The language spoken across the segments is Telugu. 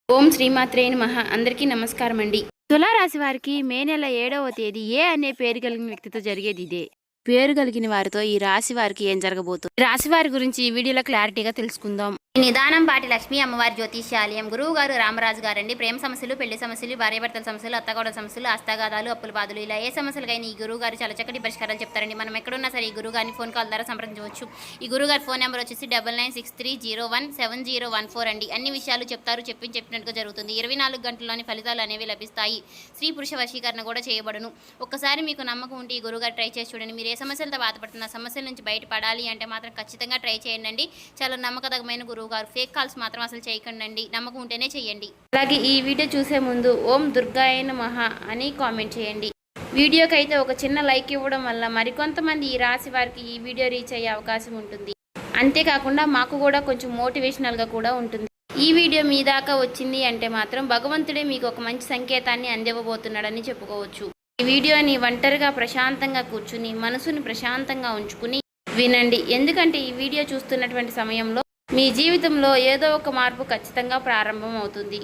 ఓం శ్రీమాత్రే నమః. అందరికీ నమస్కారం అండి. తులారాశి వారికి మే నెల 7వ తేదీ ఏ అనే పేరు కలిగిన వ్యక్తితో జరిగేది ఇదే. పేరు కలిగిన వారితో ఈ రాశి వారికి ఏం జరగబోతుంది, రాశి వారి గురించి ఈ వీడియోలో క్లారిటీగా తెలుసుకుందాం. నిదానం పాటి లక్ష్మీ అమ్మవారి జ్యోతిష్యాలయం గురువు గారు రామరాజు గారండి. ప్రేమ సమస్యలు, పెళ్లి సమస్యలు, భార్యాభర్తల సమస్యలు, అత్తగోడల సమస్యలు, హస్తగాదాలు, అప్పుల బాధలు, ఇలా ఏ సమస్యలకైనా ఈ గురువు గారు చాలా చక్కటి పరిష్కారాలు చెప్తారండి. మనం ఎక్కడున్నా సరే ఈ గురువు గారిని ఫోన్ కాల్ ద్వారా సంప్రదించవచ్చు. ఈ గురువు గారి ఫోన్ నెంబర్ వచ్చేసి 9963017014 అండి. అన్ని విషయాలు చెప్తారు, చెప్పినట్టుగా జరుగుతుంది. 24 గంటల్లోని ఫలితాలు అనేవి లభిస్తాయి. స్త్రీ పురుష వశీకరణ కూడా చేయబడును. ఒక్కసారి మీకు నమ్మకం ఉంటే ఈ గురువు గారు ట్రై చేసి చూడండి. మీరు ఏ సమస్యలతో బాధపడుతున్న సమస్యల నుంచి బయటపడాలి అంటే మాత్రం ఖచ్చితంగా ట్రై చేయండి. చాలా నమ్మకదగమైన గురువు గారు. ఫేక్ కాల్స్ మాత్రం అసలు చేయకండి. నమ్మకం ఉంటేనే చేయండి. అలాగే ఈ వీడియో చూసే ముందు ఓం దుర్గాయ నమః అని కామెంట్ చేయండి. వీడియోకి అయితే ఒక చిన్న లైక్ ఇవ్వడం వల్ల మరికొంతమంది ఈ రాశి వారికి ఈ వీడియో రీచ్ అయ్యే అవకాశం ఉంటుంది. అంతేకాకుండా మాకు కూడా కొంచెం మోటివేషనల్గా కూడా ఉంటుంది. ఈ వీడియో మీ దాకా వచ్చింది అంటే మాత్రం భగవంతుడే మీకు ఒక మంచి సంకేతాన్ని అందివ్వబోతున్నాడని చెప్పుకోవచ్చు. ఈ వీడియోని ఒంటరిగా ప్రశాంతంగా కూర్చుని మనసుని ప్రశాంతంగా ఉంచుకుని వినండి. ఎందుకంటే ఈ వీడియో చూస్తున్నటువంటి సమయంలో మీ జీవితంలో ఏదో ఒక మార్పు ఖచ్చితంగా ప్రారంభం అవుతుంది.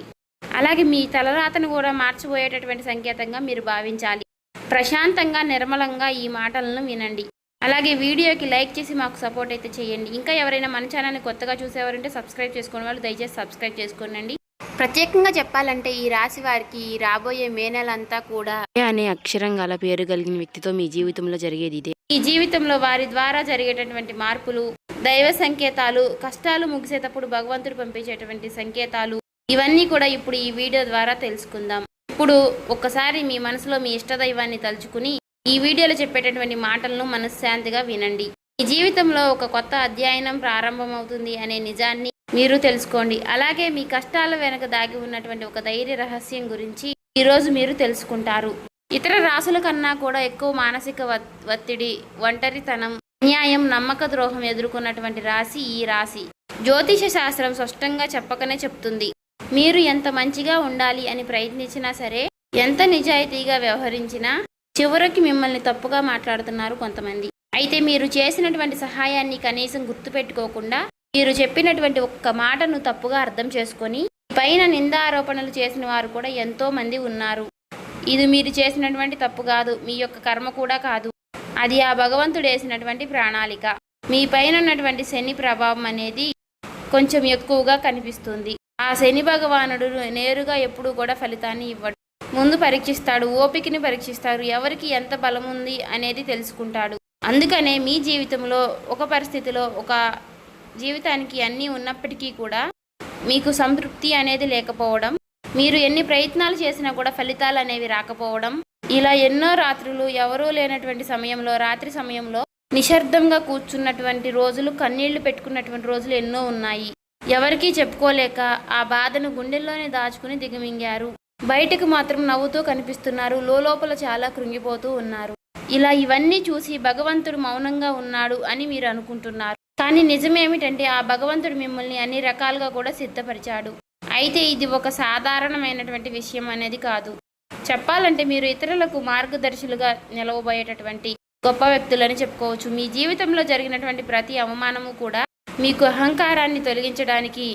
అలాగే మీ తలరాతను కూడా మార్చిపోయేటటువంటి సంకేతంగా మీరు భావించాలి. ప్రశాంతంగా నిర్మలంగా ఈ మాటలను వినండి. అలాగే వీడియోకి లైక్ చేసి మాకు సపోర్ట్ అయితే చేయండి. ఇంకా ఎవరైనా మన ఛానల్ని కొత్తగా చూసేవారంటే సబ్స్క్రైబ్ చేసుకునే వాళ్ళు దయచేసి సబ్స్క్రైబ్ చేసుకోండి. ప్రత్యేకంగా చెప్పాలంటే ఈ రాశి వారికి రాబోయే మే నెలంతా కూడా అనే అక్షరం గల పేరు కలిగిన వ్యక్తితో మీ జీవితంలో జరిగేది ఇదే. ఈ జీవితంలో వారి ద్వారా జరిగేటటువంటి మార్పులు, దైవ సంకేతాలు, కష్టాలు ముగిసేటప్పుడు భగవంతుడు పంపించేటువంటి సంకేతాలు, ఇవన్నీ కూడా ఇప్పుడు ఈ వీడియో ద్వారా తెలుసుకుందాం. ఇప్పుడు ఒక్కసారి మీ మనసులో మీ ఇష్టదైవాన్ని తలుచుకుని ఈ వీడియోలో చెప్పేటటువంటి మాటలను మనశ్శాంతిగా వినండి. ఈ జీవితంలో ఒక కొత్త అధ్యయనం ప్రారంభమవుతుంది అనే నిజాన్ని మీరు తెలుసుకోండి. అలాగే మీ కష్టాల వెనక దాగి ఉన్నటువంటి ఒక ధైర్య రహస్యం గురించి ఈరోజు మీరు తెలుసుకుంటారు. ఇతర రాశుల కన్నా కూడా ఎక్కువ మానసిక ఒత్తిడి, ఒంటరితనం, అన్యాయం, నమ్మక ద్రోహం ఎదుర్కొన్నటువంటి రాశి ఈ రాశి. జ్యోతిష శాస్త్రం స్పష్టంగా చెప్పకనే చెప్తుంది. మీరు ఎంత మంచిగా ఉండాలి అని ప్రయత్నించినా సరే, ఎంత నిజాయితీగా వ్యవహరించినా చివరికి మిమ్మల్ని తప్పుగా మాట్లాడుతున్నారు కొంతమంది. అయితే మీరు చేసినటువంటి సహాయాన్ని కనీసం గుర్తుపెట్టుకోకుండా మీరు చెప్పినటువంటి ఒక్క మాటను తప్పుగా అర్థం చేసుకొని పైన నిందారోపణలు చేసిన వారు కూడా ఎంతో మంది ఉన్నారు. ఇది మీరు చేసినటువంటి తప్పు కాదు, మీ యొక్క కర్మ కూడా కాదు. అది ఆ భగవంతుడు వేసినటువంటి ప్రణాళిక. మీ పైన ఉన్నటువంటి శని ప్రభావం అనేది కొంచెం ఎక్కువగా కనిపిస్తుంది. ఆ శని భగవానుడు నేరుగా ఎప్పుడు కూడా ఫలితాన్ని ఇవ్వడు. ముందు పరీక్షిస్తాడు, ఓపికని పరీక్షిస్తాడు, ఎవరికి ఎంత బలం ఉంది అనేది తెలుసుకుంటాడు. అందుకనే మీ జీవితంలో ఒక పరిస్థితిలో ఒక జీవితానికి అన్నీ ఉన్నప్పటికీ కూడా మీకు సంతృప్తి అనేది లేకపోవడం, మీరు ఎన్ని ప్రయత్నాలు చేసినా కూడా ఫలితాలు అనేవి రాకపోవడం, ఇలా ఎన్నో రాత్రులు ఎవరూ లేనటువంటి సమయంలో, రాత్రి సమయంలో నిశ్శబ్దంగా కూర్చున్నటువంటి రోజులు, కన్నీళ్లు పెట్టుకున్నటువంటి రోజులు ఎన్నో ఉన్నాయి. ఎవరికీ చెప్పుకోలేక ఆ బాధను గుండెల్లోనే దాచుకుని దిగమింగారు. బయటకు మాత్రం నవ్వుతూ కనిపిస్తున్నారు, లోపల చాలా కృంగిపోతూ ఉన్నారు. ఇలా ఇవన్నీ చూసి భగవంతుడు మౌనంగా ఉన్నాడు అని మీరు అనుకుంటున్నారు. కానీ నిజమేమిటంటే ఆ భగవంతుడు మిమ్మల్ని అన్ని రకాలుగా కూడా సిద్ధపరిచాడు. అయితే ఇది ఒక సాధారణమైనటువంటి విషయం అనేది కాదు. చెప్పాలంటే మీరు ఇతరులకు మార్గదర్శులుగా నిలవబోయేటటువంటి గొప్ప వ్యక్తులని చెప్పుకోవచ్చు. మీ జీవితంలో జరిగినటువంటి ప్రతి అవమానము కూడా మీకు అహంకారాన్ని తొలగించడానికి,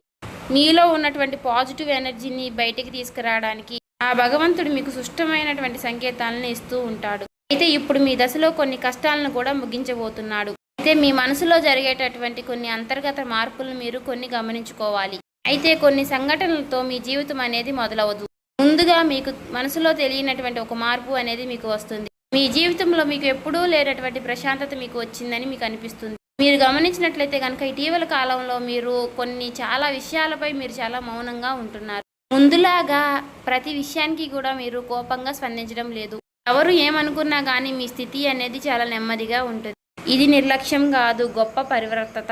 మీలో ఉన్నటువంటి పాజిటివ్ ఎనర్జీని బయటికి తీసుకురావడానికి ఆ భగవంతుడు మీకు సుష్టమైనటువంటి సంకేతాలను ఇస్తూ ఉంటాడు. అయితే ఇప్పుడు మీ దశలో కొన్ని కష్టాలను కూడా ముగించబోతున్నాడు. అయితే మీ మనసులో జరిగేటటువంటి కొన్ని అంతర్గత మార్పులను మీరు కొన్ని గమనించుకోవాలి. అయితే కొన్ని సంఘటనలతో మీ జీవితం అనేది మొదలవదు. ముందుగా మీకు మనసులో తెలియనటువంటి ఒక మార్పు అనేది మీకు వస్తుంది. మీ జీవితంలో మీకు ఎప్పుడూ లేనటువంటి ప్రశాంతత మీకు వచ్చిందని మీకు అనిపిస్తుంది. మీరు గమనించినట్లయితే కనుక ఇటీవల కాలంలో మీరు చాలా విషయాలపై మీరు చాలా మౌనంగా ఉంటున్నారు. ముందులాగా ప్రతి విషయానికి కూడా మీరు కోపంగా స్పందించడం లేదు. ఎవరు ఏమనుకున్నా కానీ మీ స్థితి అనేది చాలా నెమ్మదిగా ఉంటుంది. ఇది నిర్లక్ష్యం కాదు, గొప్ప పరివర్తత.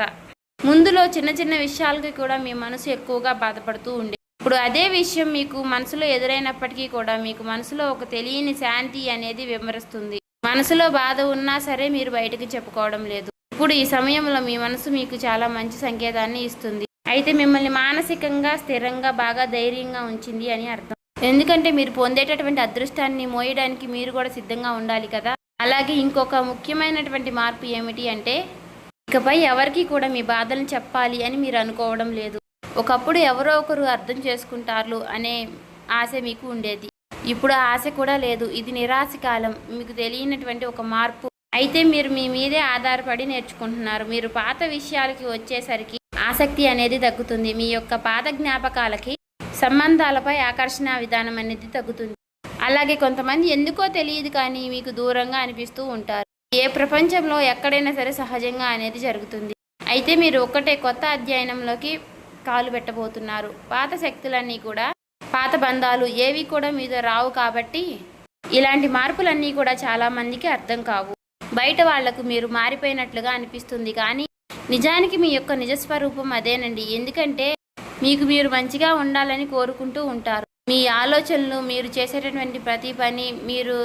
ముందులో చిన్న చిన్న విషయాలకి కూడా మీ మనసు ఎక్కువగా బాధపడుతూ ఉండే, ఇప్పుడు అదే విషయం మీకు మనసులో ఎదురైనప్పటికీ కూడా మీకు మనసులో ఒక తెలియని శాంతి అనేది విమరిస్తుంది. మనసులో బాధ ఉన్నా సరే మీరు బయటకు చెప్పుకోవడం లేదు. ఇప్పుడు ఈ సమయంలో మీ మనసు మీకు చాలా మంచి సంకేతాన్ని ఇస్తుంది. అయితే మిమ్మల్ని మానసికంగా స్థిరంగా బాగా ధైర్యంగా ఉంచింది అని అర్థం. ఎందుకంటే మీరు పొందేటటువంటి అదృష్టాన్ని మోయడానికి మీరు కూడా సిద్ధంగా ఉండాలి కదా. అలాగే ఇంకొక ముఖ్యమైనటువంటి మార్పు ఏమిటి అంటే, ఇకపై ఎవరికి కూడా మీ బాధలను చెప్పాలి అని మీరు అనుకోవడం లేదు. ఒకప్పుడు ఎవరో ఒకరు అర్థం చేసుకుంటారు అనే ఆశ మీకు ఉండేది. ఇప్పుడు ఆ ఆశ కూడా లేదు. ఇది నిరాశ కాలం. మీకు తెలియనటువంటి ఒక మార్పు. అయితే మీరు మీ మీదే ఆధారపడి నేర్చుకుంటున్నారు. మీరు పాత విషయాలకి వచ్చేసరికి ఆసక్తి అనేది తగ్గుతుంది. మీ యొక్క పాత జ్ఞాపకాలకి, సంబంధాలపై ఆకర్షణ విధానం అనేది తగ్గుతుంది. అలాగే కొంతమంది ఎందుకో తెలియదు కానీ మీకు దూరంగా అనిపిస్తూ ఉంటారు. ఏ ప్రపంచంలో ఎక్కడైనా సరే సహజంగా అనేది జరుగుతుంది. అయితే మీరు ఒక్కటే కొత్త అధ్యయనంలోకి కాలు పెట్టబోతున్నారు. పాత శక్తులన్నీ కూడా, పాత బంధాలు ఏవి కూడా మీతో రావు. కాబట్టి ఇలాంటి మార్పులన్నీ కూడా చాలామందికి అర్థం కావు. బయట వాళ్లకు మీరు మారిపోయినట్లుగా అనిపిస్తుంది కానీ నిజానికి మీ యొక్క నిజస్వరూపం అదేనండి. ఎందుకంటే మీకు మీరు మంచిగా ఉండాలని కోరుకుంటూ ఉంటారు. మీ ఆలోచనలు, మీరు చేసేటటువంటి ప్రతి పని, మీరు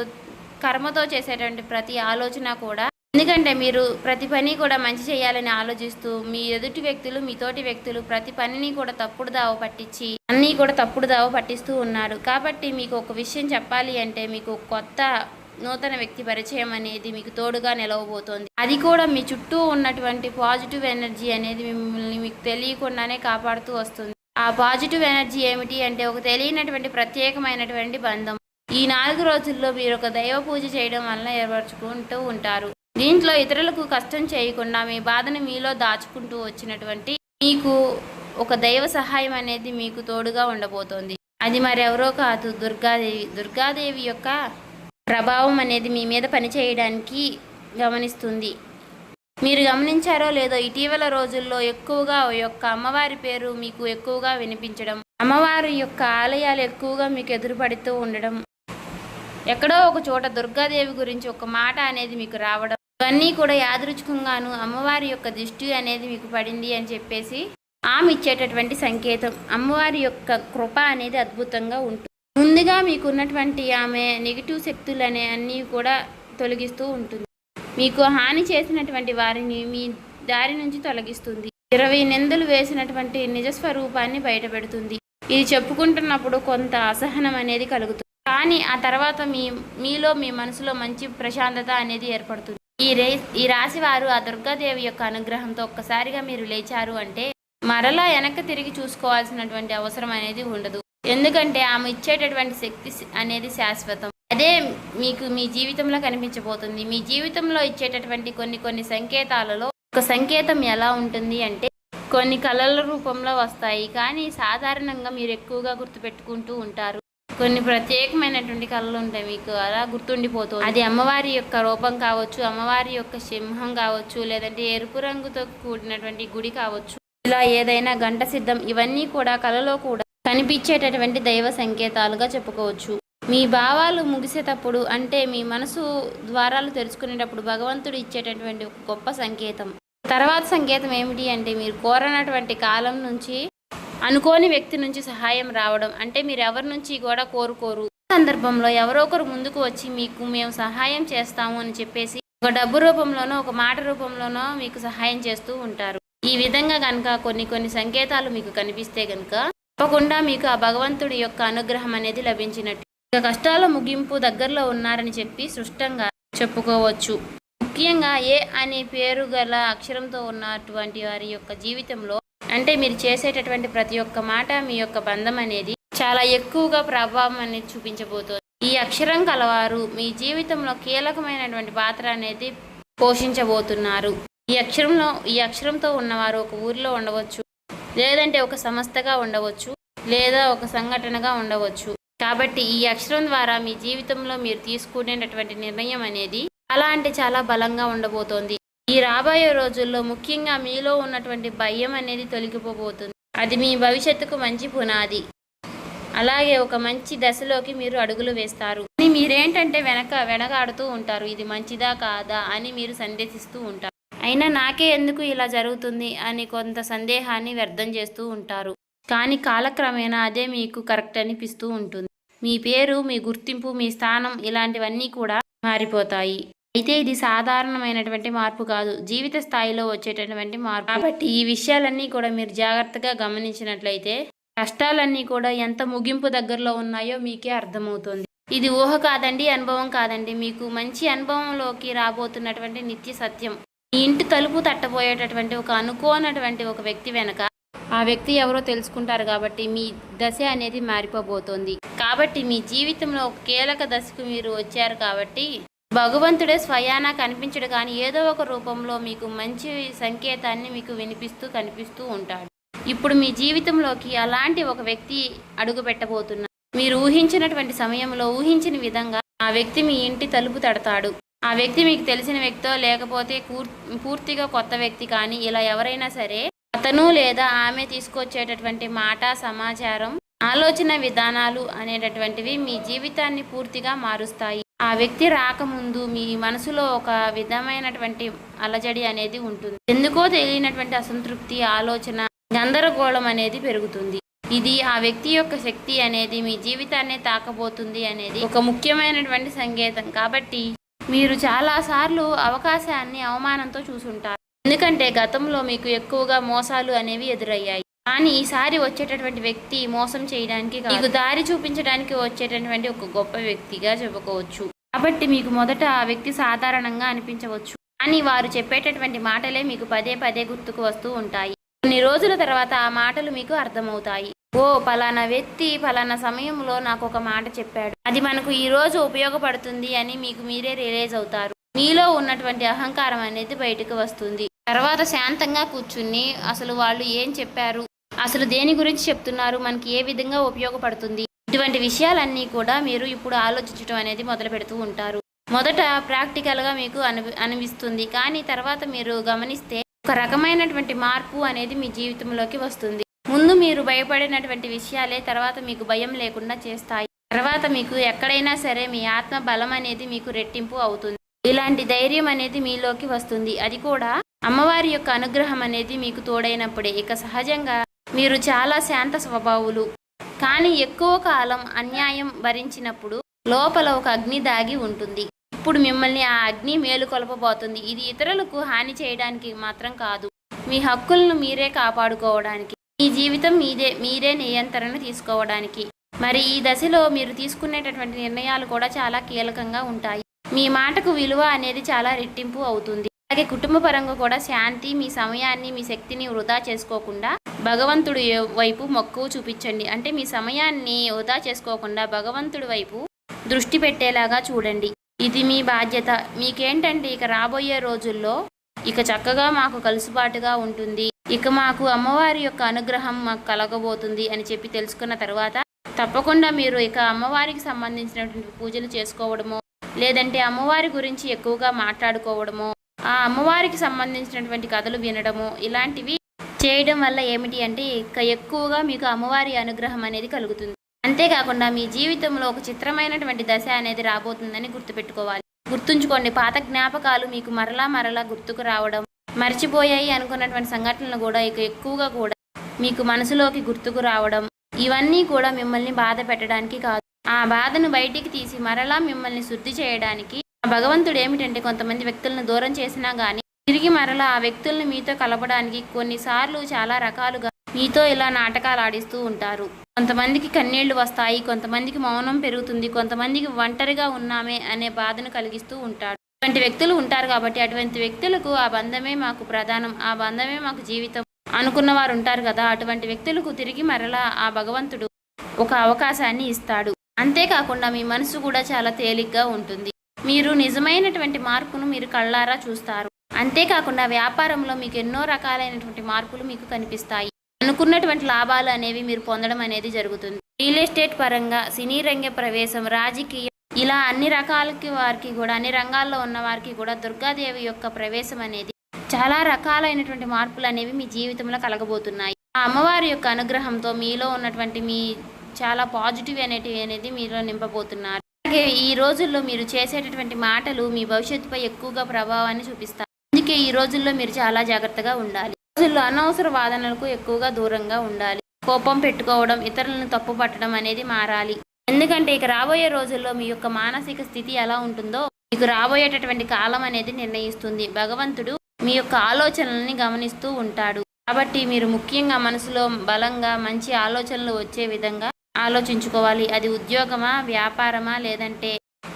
కర్మతో చేసేటువంటి ప్రతి ఆలోచన కూడా, ఎందుకంటే మీరు ప్రతి పని కూడా మంచి చేయాలని ఆలోచిస్తూ మీ ఎదుటి వ్యక్తులు, మీ తోటి వ్యక్తులు ప్రతి పనిని కూడా తప్పుడు దావ పట్టించి అన్నీ కూడా తప్పుడు దావ పట్టిస్తూ ఉన్నారు. కాబట్టి మీకు ఒక విషయం చెప్పాలి అంటే మీకు కొత్త నూతన వ్యక్తి పరిచయం అనేది మీకు తోడుగా నిలవబోతోంది. అది కూడా మీ చుట్టూ ఉన్నటువంటి పాజిటివ్ ఎనర్జీ అనేది మిమ్మల్ని మీకు తెలియకుండానే కాపాడుతూ వస్తుంది. ఆ పాజిటివ్ ఎనర్జీ ఏమిటి అంటే ఒక తెలియనటువంటి ప్రత్యేకమైనటువంటి బంధం. ఈ 4 రోజుల్లో మీరు ఒక దైవ పూజ చేయడం వల్ల ఏర్పరచుకుంటూ ఉంటారు. దీంట్లో ఇతరులకు కష్టం చేయకుండా మీ బాధను మీలో దాచుకుంటూ వచ్చినటువంటి మీకు ఒక దైవ సహాయం అనేది మీకు తోడుగా ఉండబోతోంది. అది మరెవరో కాదు, దుర్గాదేవి. దుర్గాదేవి యొక్క ప్రభావం అనేది మీ మీద పనిచేయడానికి గమనిస్తుంది. మీరు గమనించారో లేదో ఇటీవల రోజుల్లో ఎక్కువగా యొక్క అమ్మవారి పేరు మీకు ఎక్కువగా వినిపించడం, అమ్మవారి యొక్క ఆలయాలు ఎక్కువగా మీకు ఎదురుపడుతూ ఉండడం, ఎక్కడో ఒక చోట దుర్గాదేవి గురించి ఒక మాట అనేది మీకు రావడం, ఇవన్నీ కూడా యాదృచ్ఛికంగాను అమ్మవారి యొక్క దృష్టి అనేది మీకు పడింది అని చెప్పేసి ఆమె ఇచ్చేటటువంటి సంకేతం. అమ్మవారి యొక్క కృప అనేది అద్భుతంగా ఉంటుంది. ముందుగా మీకు ఉన్నటువంటి ఆమె నెగిటివ్ శక్తులు అనే అన్నీ కూడా తొలగిస్తూ ఉంటుంది. మీకు హాని చేసినటువంటి వారిని మీ దారి నుంచి తొలగిస్తుంది. 20 నిందలు వేసినటువంటి నిజస్వరూపాన్ని బయటపెడుతుంది. ఇది చెప్పుకుంటున్నప్పుడు కొంత అసహనం అనేది కలుగుతుంది. కానీ ఆ తర్వాత మీలో మీ మనసులో మంచి ప్రశాంతత అనేది ఏర్పడుతుంది. ఈ రాశి వారు ఆ దుర్గాదేవి యొక్క అనుగ్రహంతో ఒక్కసారిగా మీరు లేచారు అంటే మరలా వెనక్కి తిరిగి చూసుకోవాల్సినటువంటి అవసరం అనేది ఉండదు. ఎందుకంటే ఆమె ఇచ్చేటటువంటి శక్తి అనేది శాశ్వతం. అదే మీకు మీ జీవితంలో కనిపించబోతుంది. మీ జీవితంలో ఇచ్చేటటువంటి కొన్ని సంకేతాలలో ఒక సంకేతం ఎలా ఉంటుంది అంటే కొన్ని కళల రూపంలో వస్తాయి. కానీ సాధారణంగా మీరు ఎక్కువగా గుర్తుపెట్టుకుంటూ ఉంటారు. కొన్ని ప్రత్యేకమైనటువంటి కళలు ఉంటాయి, మీకు అలా గుర్తుండిపోతుంది. అది అమ్మవారి యొక్క రూపం కావచ్చు, అమ్మవారి యొక్క సింహం కావచ్చు, లేదంటే ఎరుపు రంగుతో కూడినటువంటి గుడి కావచ్చు, ఇలా ఏదైనా గంట సిద్ధం, ఇవన్నీ కూడా కళలో కూడా కనిపించేటటువంటి దైవ సంకేతాలుగా చెప్పుకోవచ్చు. మీ భావాలు ముగిసేటప్పుడు అంటే మీ మనసు ద్వారాలు తెరుచుకునేటప్పుడు భగవంతుడు ఇచ్చేటటువంటి ఒక గొప్ప సంకేతం. తర్వాత సంకేతం ఏమిటి అంటే మీరు కోరనటువంటి కాలం నుంచి అనుకోని వ్యక్తి నుంచి సహాయం రావడం. అంటే మీరు ఎవరి నుంచి కూడా కోరుకోరు, సందర్భంలో ఎవరో ఒకరు ముందుకు వచ్చి మీకు మేము సహాయం చేస్తాము అని చెప్పేసి ఒక డబ్బు రూపంలోనో ఒక మాట రూపంలోనో మీకు సహాయం చేస్తూ ఉంటారు. ఈ విధంగా కనుక కొన్ని సంకేతాలు మీకు కనిపిస్తే కనుక తప్పకుండా మీకు ఆ భగవంతుడి యొక్క అనుగ్రహం అనేది లభించినట్టు. ఇక కష్టాల ముగింపు దగ్గరలో ఉన్నారని చెప్పి స్పష్టంగా చెప్పుకోవచ్చు. ముఖ్యంగా ఏ అనే పేరు గల అక్షరంతో ఉన్నటువంటి వారి యొక్క జీవితంలో అంటే మీరు చేసేటటువంటి ప్రతి ఒక్క మాట మీ యొక్క బంధం అనేది చాలా ఎక్కువగా ప్రభావం అనేది చూపించబోతోంది. ఈ అక్షరం కలవారు మీ జీవితంలో కీలకమైనటువంటి పాత్ర అనేది పోషించబోతున్నారు. ఈ అక్షరంతో ఉన్నవారు ఒక ఊరిలో ఉండవచ్చు, లేదంటే ఒక సంస్థగా ఉండవచ్చు, లేదా ఒక సంఘటనగా ఉండవచ్చు. కాబట్టి ఈ అక్షరం ద్వారా మీ జీవితంలో మీరు తీసుకునేటటువంటి నిర్ణయం అనేది చాలా అంటే చాలా బలంగా ఉండబోతోంది. ఈ రాబోయే రోజుల్లో ముఖ్యంగా మీలో ఉన్నటువంటి భయం అనేది తొలగిపోబోతుంది. అది మీ భవిష్యత్తుకు మంచి పునాది. అలాగే ఒక మంచి దశలోకి మీరు అడుగులు వేస్తారు. మీరేంటంటే వెనకాడుతూ ఉంటారు. ఇది మంచిదా కాదా అని మీరు సందేహిస్తూ ఉంటారు. అయినా నాకే ఎందుకు ఇలా జరుగుతుంది అని కొంత సందేహాన్ని వ్యర్థం చేస్తూ ఉంటారు. కానీ కాలక్రమేణా అదే మీకు కరెక్ట్ అనిపిస్తూ ఉంటుంది. మీ పేరు, మీ గుర్తింపు, మీ స్థానం ఇలాంటివన్నీ కూడా మారిపోతాయి. అయితే ఇది సాధారణమైనటువంటి మార్పు కాదు, జీవిత స్థాయిలో వచ్చేటటువంటి మార్పు. కాబట్టి ఈ విషయాలన్నీ కూడా మీరు జాగ్రత్తగా గమనించినట్లయితే కష్టాలన్నీ కూడా ఎంత ముగింపు దగ్గరలో ఉన్నాయో మీకే అర్థమవుతుంది. ఇది ఊహ కాదండి, అనుభవం కాదండి, మీకు మంచి అనుభవంలోకి రాబోతున్నటువంటి నిత్య సత్యం. మీ ఇంటి తలుపు తట్టబోయేటటువంటి ఒక అనుకోనటువంటి ఒక వ్యక్తి వెనక ఆ వ్యక్తి ఎవరో తెలుసుకుంటారు కాబట్టి మీ దశ అనేది మారిపోబోతోంది. కాబట్టి మీ జీవితంలో ఒక కీలక దశకు మీరు వచ్చారు కాబట్టి భగవంతుడే స్వయానా కనిపించడు కానీ ఏదో ఒక రూపంలో మీకు మంచి సంకేతాన్ని మీకు వినిపిస్తూ కనిపిస్తూ ఉంటాడు. ఇప్పుడు మీ జీవితంలోకి అలాంటి ఒక వ్యక్తి అడుగు పెట్టబోతున్నారు. మీరు ఊహించినటువంటి సమయంలో ఊహించిన విధంగా ఆ వ్యక్తి మీ ఇంటి తలుపు తడతాడు. ఆ వ్యక్తి మీకు తెలిసిన వ్యక్తో లేకపోతే పూర్తిగా కొత్త వ్యక్తి కానీ ఇలా ఎవరైనా సరే అతను లేదా ఆమె తీసుకొచ్చేటటువంటి మాట, సమాచారం, ఆలోచన విధానాలు అనేటటువంటివి మీ జీవితాన్ని పూర్తిగా మారుస్తాయి. ఆ వ్యక్తి రాకముందు మీ మనసులో ఒక విధమైనటువంటి అలజడి అనేది ఉంటుంది. ఎందుకో తెలియనటువంటి అసంతృప్తి, ఆలోచన, గందరగోళం అనేది పెరుగుతుంది. ఇది ఆ వ్యక్తి యొక్క శక్తి అనేది మీ జీవితాన్ని తాకబోతుంది అనేది ఒక ముఖ్యమైనటువంటి సంకేతం. కాబట్టి మీరు చాలాసార్లు అవకాశాన్ని అవమానంతో చూసుంటారు. ఎందుకంటే గతంలో మీకు ఎక్కువగా మోసాలు అనేవి ఎదురయ్యాయి. కానీ ఈసారి వచ్చేటటువంటి వ్యక్తి మోసం చేయడానికి మీకు దారి చూపించడానికి వచ్చేటటువంటి ఒక గొప్ప వ్యక్తిగా చెప్పుకోవచ్చు. కాబట్టి మీకు మొదట ఆ వ్యక్తి సాధారణంగా అనిపించవచ్చు, కానీ వారు చెప్పేటటువంటి మాటలే మీకు పదే పదే గుర్తుకు వస్తూ ఉంటాయి. కొన్ని రోజుల తర్వాత ఆ మాటలు మీకు అర్థమవుతాయి. ఓ పలానా వ్యక్తి పలానా సమయంలో నాకు ఒక మాట చెప్పాడు, అది మనకు ఈ రోజు ఉపయోగపడుతుంది అని మీకు మీరే రియలైజ్ అవుతారు. మీలో ఉన్నటువంటి అహంకారం అనేది బయటకు వస్తుంది. తర్వాత శాంతంగా కూర్చుని అసలు వాళ్ళు ఏం చెప్పారు, అసలు దేని గురించి చెప్తున్నారు, మనకి ఏ విధంగా ఉపయోగపడుతుంది, ఇటువంటి విషయాలన్నీ కూడా మీరు ఇప్పుడు ఆలోచించడం అనేది మొదలు పెడుతూ ఉంటారు. మొదట ప్రాక్టికల్గా మీకు అనిపిస్తుంది, కానీ తర్వాత మీరు గమనిస్తే ఒక రకమైనటువంటి మార్పు అనేది మీ జీవితంలోకి వస్తుంది. ముందు మీరు భయపడినటువంటి విషయాలే తర్వాత మీకు భయం లేకుండా చేస్తాయి. తర్వాత మీకు ఎక్కడైనా సరే మీ ఆత్మ బలం అనేది మీకు రెట్టింపు అవుతుంది. ఇలాంటి ధైర్యం అనేది మీలోకి వస్తుంది. అది కూడా అమ్మవారి యొక్క అనుగ్రహం అనేది మీకు తోడైనప్పుడే. ఇక సహజంగా మీరు చాలా శాంత స్వభావులు, కానీ ఎక్కువ కాలం అన్యాయం భరించినప్పుడు లోపల ఒక అగ్ని దాగి ఉంటుంది. ఇప్పుడు మిమ్మల్ని ఆ అగ్ని మేలుకొల్పబోతుంది. ఇది ఇతరులకు హాని చేయడానికి మాత్రం కాదు, మీ హక్కులను మీరే కాపాడుకోవడానికి, మీ జీవితం మీరే నియంత్రణ తీసుకోవడానికి. మరి ఈ దశలో మీరు తీసుకునేటటువంటి నిర్ణయాలు కూడా చాలా కీలకంగా ఉంటాయి. మీ మాటకు విలువ అనేది చాలా రెట్టింపు అవుతుంది. అలాగే కుటుంబ పరంగా కూడా శాంతి, మీ సమయాన్ని, మీ శక్తిని వృధా చేసుకోకుండా భగవంతుడి వైపు మక్కువ చూపించండి. అంటే మీ సమయాన్ని వృధా చేసుకోకుండా భగవంతుడి వైపు దృష్టి పెట్టేలాగా చూడండి. ఇది మీ బాధ్యత. మీకేంటంటే ఇక రాబోయే రోజుల్లో ఇక చక్కగా మాకు కలుసుబాటుగా ఉంటుంది, ఇక మాకు అమ్మవారి యొక్క అనుగ్రహం మాకు కలగబోతుంది అని చెప్పి తెలుసుకున్న తర్వాత తప్పకుండా మీరు ఇక అమ్మవారికి సంబంధించినటువంటి పూజలు చేసుకోవడమో, లేదంటే అమ్మవారి గురించి ఎక్కువగా మాట్లాడుకోవడమో, ఆ అమ్మవారికి సంబంధించినటువంటి కథలు వినడము, ఇలాంటివి చేయడం వల్ల ఏమిటి అంటే ఇక ఎక్కువగా మీకు అమ్మవారి అనుగ్రహం అనేది కలుగుతుంది. అంతేకాకుండా మీ జీవితంలో ఒక చిత్రమైనటువంటి దశ అనేది రాబోతుందని గుర్తుపెట్టుకోవాలి. గుర్తుంచుకోండి, పాత జ్ఞాపకాలు మీకు మరలా గుర్తుకు రావడం, మర్చిపోయాయి అనుకున్నటువంటి సంఘటనలు కూడా ఇక ఎక్కువగా కూడా మీకు మనసులోకి గుర్తుకు రావడం, ఇవన్నీ కూడా మిమ్మల్ని బాధ పెట్టడానికి కాదు, ఆ బాధను బయటికి తీసి మరలా మిమ్మల్ని శుద్ధి చేయడానికి. భగవంతుడు ఏమిటంటే కొంతమంది వ్యక్తులను దూరం చేసినా కానీ తిరిగి మరలా ఆ వ్యక్తులను మీతో కలపడానికి కొన్నిసార్లు చాలా రకాలుగా మీతో ఇలా నాటకాలు ఆడిస్తూ ఉంటారు. కొంతమందికి కన్నీళ్లు వస్తాయి, కొంతమందికి మౌనం పెరుగుతుంది, కొంతమందికి ఒంటరిగా ఉన్నామే అనే బాధను కలిగిస్తూ ఉంటాడు. అటువంటి వ్యక్తులు ఉంటారు. కాబట్టి అటువంటి వ్యక్తులకు ఆ బంధమే మాకు ప్రధానం, ఆ బంధమే మాకు జీవితం అనుకున్న వారు ఉంటారు కదా, అటువంటి వ్యక్తులకు తిరిగి మరలా ఆ భగవంతుడు ఒక అవకాశాన్ని ఇస్తాడు. అంతేకాకుండా మీ మనసు కూడా చాలా తేలిగ్గా ఉంటుంది. మీరు నిజమైనటువంటి మార్పును మీరు కళ్ళారా చూస్తారు. అంతేకాకుండా వ్యాపారంలో మీకు ఎన్నో రకాలైనటువంటి మార్పులు మీకు కనిపిస్తాయి. అనుకున్నటువంటి లాభాలు అనేవి మీరు పొందడం అనేది జరుగుతుంది. రియల్ ఎస్టేట్ పరంగా, సినీ రంగ ప్రవేశం, రాజకీయం, ఇలా అన్ని రకాలకి వారికి కూడా, అన్ని రంగాల్లో ఉన్న వారికి కూడా దుర్గాదేవి యొక్క ప్రవేశం అనేది చాలా రకాలైనటువంటి మార్పులు అనేవి మీ జీవితంలో కలగబోతున్నాయి. ఆ అమ్మవారి యొక్క అనుగ్రహంతో మీలో ఉన్నటువంటి మీ చాలా పాజిటివ్ అనేది మీలో నింపబోతున్నారు. అలాగే ఈ రోజుల్లో మీరు చేసేటటువంటి మాటలు మీ భవిష్యత్తుపై ఎక్కువగా ప్రభావాన్ని చూపిస్తాయి. అందుకే ఈ రోజుల్లో మీరు చాలా జాగ్రత్తగా ఉండాలి. రోజుల్లో అనవసర వాదనలకు ఎక్కువగా దూరంగా ఉండాలి. కోపం పెట్టుకోవడం, ఇతరులను తప్పు పట్టడం అనేది మారాలి. ఎందుకంటే ఇక రాబోయే రోజుల్లో మీ యొక్క మానసిక స్థితి ఎలా ఉంటుందో మీకు రాబోయేటటువంటి కాలం అనేది నిర్ణయిస్తుంది. భగవంతుడు మీ యొక్క ఆలోచనల్ని గమనిస్తూ ఉంటాడు. కాబట్టి మీరు ముఖ్యంగా మనసులో బలంగా మంచి ఆలోచనలు వచ్చే విధంగా ఆలోచించుకోవాలి. అది ఉద్యోగమా, వ్యాపారమా, లేదంటే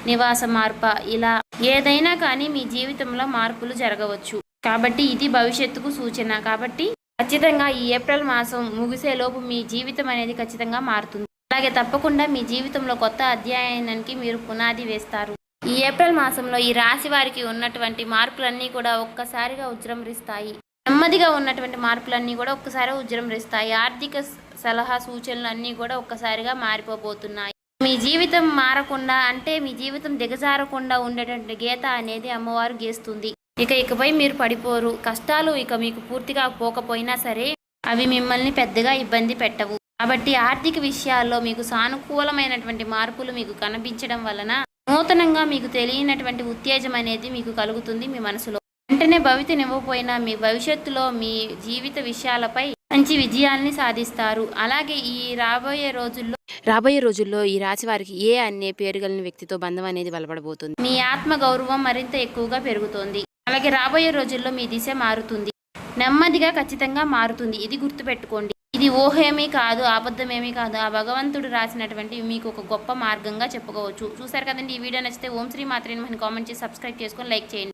నివాస మార్పా, ఇలా ఏదైనా కానీ మీ జీవితంలో మార్పులు జరగవచ్చు. కాబట్టి ఇది భవిష్యత్తుకు సూచన. కాబట్టి ఖచ్చితంగా ఈ ఏప్రిల్ మాసం ముగిసేలోపు మీ జీవితం అనేది ఖచ్చితంగా మారుతుంది. అలాగే తప్పకుండా మీ జీవితంలో కొత్త అధ్యాయానికి మీరు పునాది వేస్తారు. ఈ ఏప్రిల్ మాసంలో ఈ రాశి వారికి ఉన్నటువంటి మార్పులన్నీ కూడా ఒక్కసారిగా ఉజ్జృంభిస్తాయి. నెమ్మదిగా ఉన్నటువంటి మార్పులన్నీ కూడా ఒక్కసారి ఉజ్జృంభిస్తాయి. ఆర్థిక సలహా సూచనలు అన్నీ కూడా ఒక్కసారిగా మారిపోబోతున్నాయి. మీ జీవితం మారకుండా అంటే మీ జీవితం దిగజారకుండా ఉండేటువంటి గీత అనేది అమ్మవారు గీస్తుంది. ఇకపై మీరు పడిపోరు. కష్టాలు ఇక మీకు పూర్తిగా పోకపోయినా సరే అవి మిమ్మల్ని పెద్దగా ఇబ్బంది పెట్టవు. కాబట్టి ఆర్థిక విషయాల్లో మీకు సానుకూలమైనటువంటి మార్పులు మీకు కనిపించడం వలన నూతనంగా మీకు తెలియనటువంటి ఉత్తేజం అనేది మీకు కలుగుతుంది మీ మనసులో. వెంటనే భవితనివ్వకపోయినా మీ భవిష్యత్తులో మీ జీవిత విషయాలపై మంచి విజయాల్ని సాధిస్తారు. అలాగే ఈ రాబోయే రోజుల్లో ఈ రాశి వారికి ఏ అనే పేరు కలిగిన వ్యక్తితో బంధం అనేది బలపడబోతుంది. మీ ఆత్మ గౌరవం మరింత ఎక్కువగా పెరుగుతుంది. అలాగే రాబోయే రోజుల్లో మీ దిశ మారుతుంది. నెమ్మదిగా ఖచ్చితంగా మారుతుంది. ఇది గుర్తుపెట్టుకోండి. ఇది ఊహేమీ కాదు, అబద్ధమేమీ కాదు. ఆ భగవంతుడు రాసినటువంటి మీకు ఒక గొప్ప మార్గంగా చెప్పుకోవచ్చు. చూసారు కదండి. ఈ వీడియో నచ్చితే ఓం శ్రీ మాత్రే నమః అని కామెంట్ చేసి సబ్స్క్రైబ్ చేసుకొని లైక్ చేయండి.